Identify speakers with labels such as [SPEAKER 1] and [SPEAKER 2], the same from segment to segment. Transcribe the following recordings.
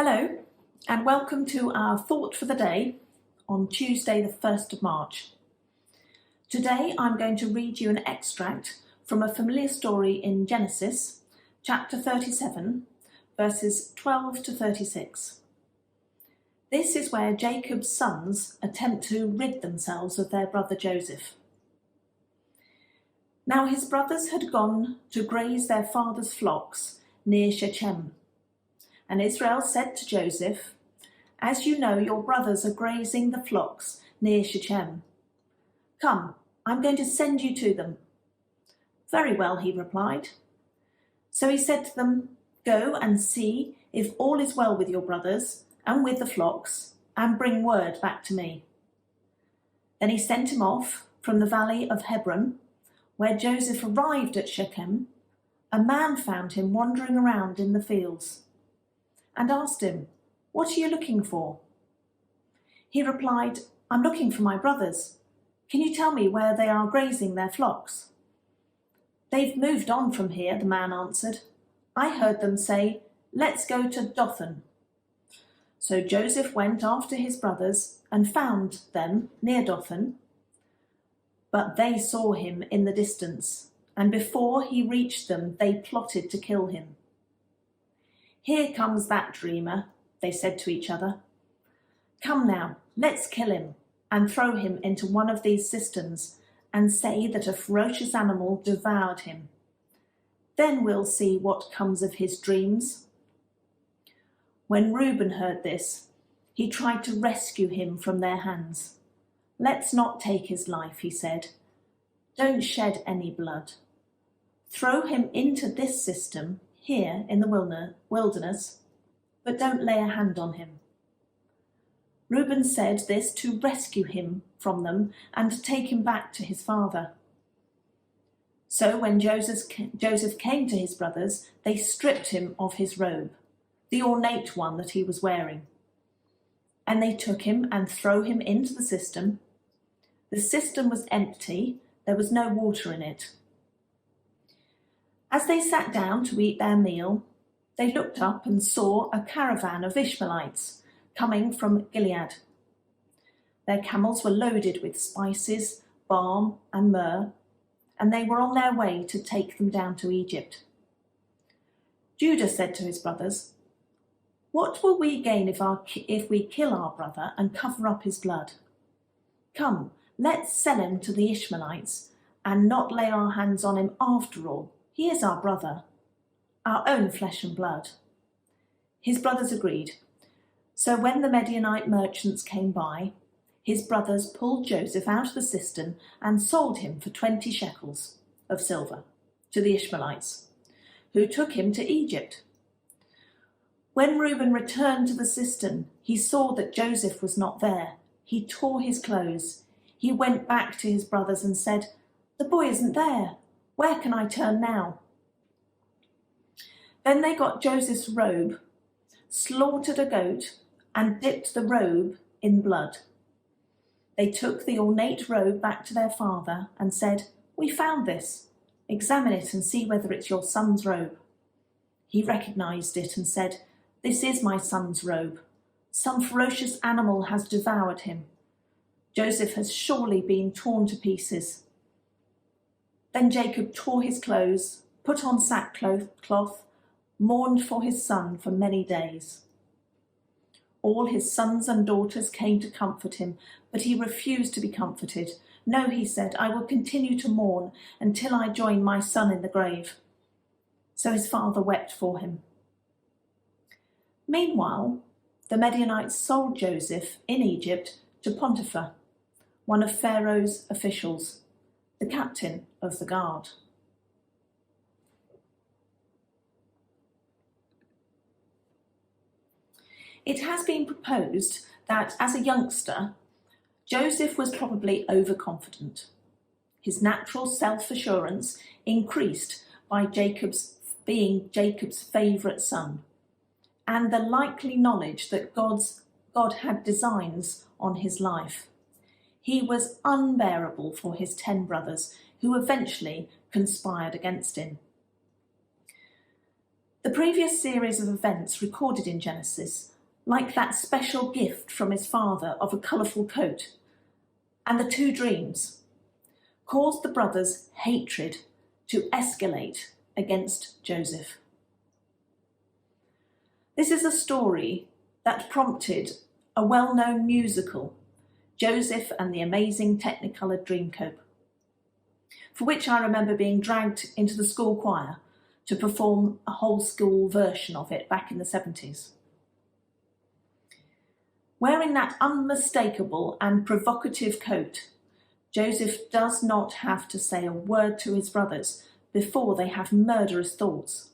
[SPEAKER 1] Hello and welcome to our thought for the day on Tuesday the 1st of March. Today I'm going to read you an extract from a familiar story in Genesis chapter 37 verses 12 to 36. This is where Jacob's sons attempt to rid themselves of their brother Joseph. Now his brothers had gone to graze their father's flocks near Shechem. And Israel said to Joseph, "As you know, your brothers are grazing the flocks near Shechem. Come, I'm going to send you to them." "Very well," he replied. So he said to them, "Go and see if all is well with your brothers and with the flocks, and bring word back to me." Then he sent him off from the valley of Hebron. Where Joseph arrived at Shechem, a man found him wandering around in the fields and asked him, "What are you looking for?" He replied, "I'm looking for my brothers. Can you tell me where they are grazing their flocks?" "They've moved on from here," the man answered. "I heard them say, 'Let's go to Dothan.'" So Joseph went after his brothers and found them near Dothan. But they saw him in the distance, and before he reached them, they plotted to kill him. "Here comes that dreamer," they said to each other. "Come now, let's kill him and throw him into one of these cisterns and say that a ferocious animal devoured him. Then we'll see what comes of his dreams." When Reuben heard this, he tried to rescue him from their hands. "Let's not take his life," he said. "Don't shed any blood. Throw him into this cistern here in the wilderness, but don't lay a hand on him." Reuben said this to rescue him from them and to take him back to his father. So when Joseph came to his brothers, they stripped him of his robe, the ornate one that he was wearing. And they took him and threw him into the cistern. The cistern was empty, there was no water in it. As they sat down to eat their meal, they looked up and saw a caravan of Ishmaelites coming from Gilead. Their camels were loaded with spices, balm and myrrh, and they were on their way to take them down to Egypt. Judah said to his brothers, "What will we gain if we kill our brother and cover up his blood? Come, let's sell him to the Ishmaelites and not lay our hands on him after all. He is our brother, our own flesh and blood." His brothers agreed. So when the Midianite merchants came by, his brothers pulled Joseph out of the cistern and sold him for 20 shekels of silver to the Ishmaelites, who took him to Egypt. When Reuben returned to the cistern, he saw that Joseph was not there. He tore his clothes. He went back to his brothers and said, "The boy isn't there. Where can I turn now?" Then they got Joseph's robe, slaughtered a goat, and dipped the robe in blood. They took the ornate robe back to their father and said, "We found this. Examine it and see whether it's your son's robe." He recognized it and said, "This is my son's robe. Some ferocious animal has devoured him. Joseph has surely been torn to pieces." Then Jacob tore his clothes, put on sackcloth, mourned for his son for many days. All his sons and daughters came to comfort him, but he refused to be comforted. "No," he said, "I will continue to mourn until I join my son in the grave." So his father wept for him. Meanwhile, the Midianites sold Joseph in Egypt to Potiphar, one of Pharaoh's officials, the captain of the guard. It has been proposed that as a youngster, Joseph was probably overconfident. His natural self-assurance increased by being Jacob's favourite son, and the likely knowledge that God had designs on his life. He was unbearable for his 10 brothers, who eventually conspired against him. The previous series of events recorded in Genesis, like that special gift from his father of a colourful coat, and the 2 dreams, caused the brothers' hatred to escalate against Joseph. This is a story that prompted a well-known musical, Joseph and the Amazing Technicoloured Dreamcoat, for which I remember being dragged into the school choir to perform a whole school version of it back in the 70s. Wearing that unmistakable and provocative coat, Joseph does not have to say a word to his brothers before they have murderous thoughts.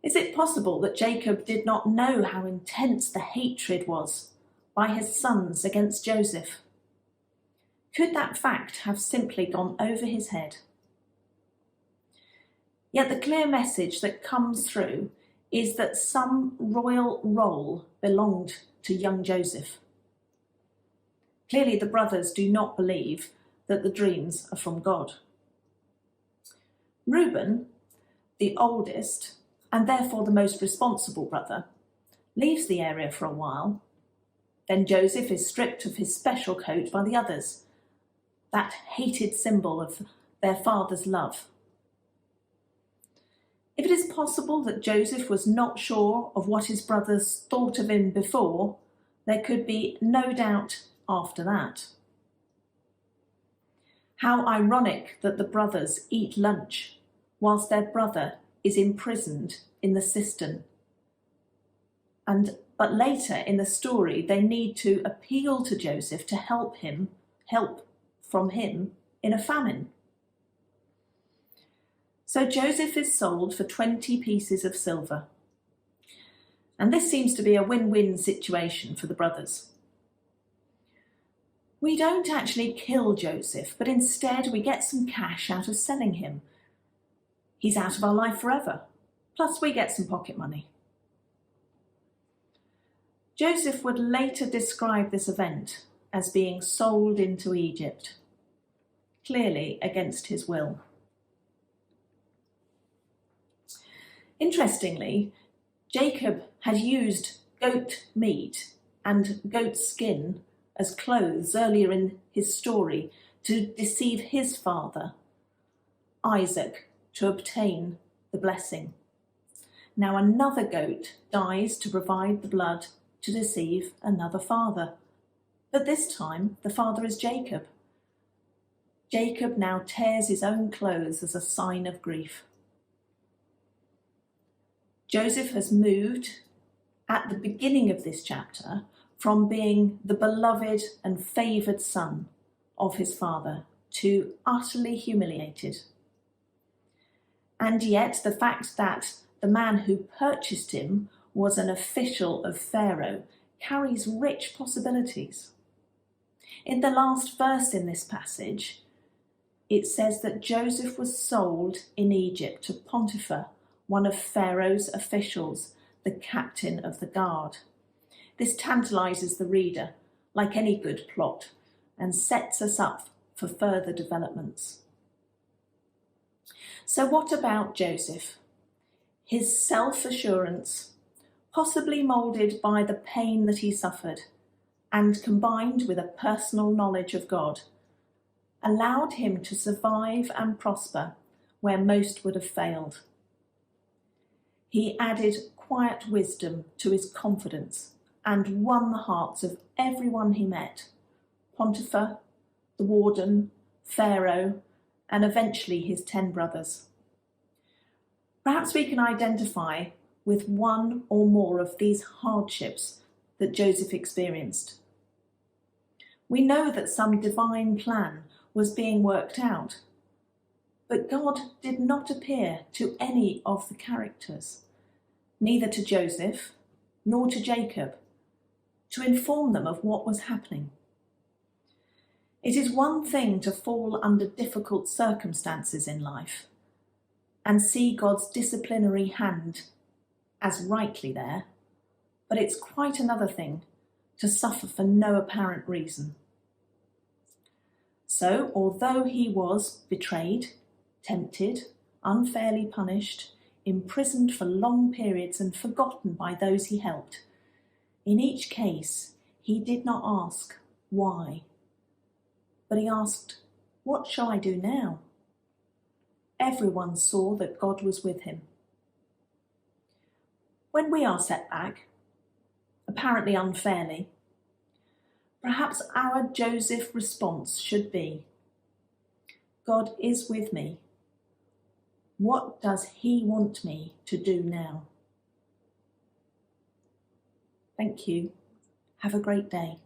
[SPEAKER 1] Is it possible that Jacob did not know how intense the hatred was by his sons against Joseph? Could that fact have simply gone over his head? Yet the clear message that comes through is that some royal role belonged to young Joseph. Clearly the brothers do not believe that the dreams are from God. Reuben, the oldest, and therefore the most responsible brother, leaves the area for a while. Then Joseph is stripped of his special coat by the others, that hated symbol of their father's love. If it is possible that Joseph was not sure of what his brothers thought of him before, there could be no doubt after that. How ironic that the brothers eat lunch whilst their brother is imprisoned in the cistern. But later in the story, they need to appeal to Joseph to help from him in a famine. So Joseph is sold for 20 pieces of silver. And this seems to be a win-win situation for the brothers. We don't actually kill Joseph, but instead we get some cash out of selling him. He's out of our life forever, plus we get some pocket money. Joseph would later describe this event as being sold into Egypt, clearly against his will. Interestingly, Jacob had used goat meat and goat skin as clothes earlier in his story to deceive his father, Isaac, to obtain the blessing. Now another goat dies to provide the blood to deceive another father. But this time the father is Jacob. Jacob now tears his own clothes as a sign of grief. Joseph has moved at the beginning of this chapter from being the beloved and favoured son of his father to utterly humiliated. And yet the fact that the man who purchased him was an official of Pharaoh carries rich possibilities. In the last verse in this passage, it says that Joseph was sold in Egypt to Potiphar, one of Pharaoh's officials, the captain of the guard. This tantalises the reader, like any good plot, and sets us up for further developments. So what about Joseph? His self-assurance, possibly moulded by the pain that he suffered, and combined with a personal knowledge of God, allowed him to survive and prosper where most would have failed. He added quiet wisdom to his confidence and won the hearts of everyone he met, Potiphar, the warden, Pharaoh, and eventually his 10 brothers. Perhaps we can identify with one or more of these hardships that Joseph experienced. We know that some divine plan was being worked out, but God did not appear to any of the characters, neither to Joseph nor to Jacob, to inform them of what was happening. It is one thing to fall under difficult circumstances in life and see God's disciplinary hand as rightly there, but it's quite another thing to suffer for no apparent reason. So, although he was betrayed, tempted, unfairly punished, imprisoned for long periods and forgotten by those he helped. In each case, he did not ask why, but he asked, "What shall I do now?" Everyone saw that God was with him. When we are set back, apparently unfairly, perhaps our Joseph response should be, "God is with me. What does he want me to do now?" Thank you. Have a great day.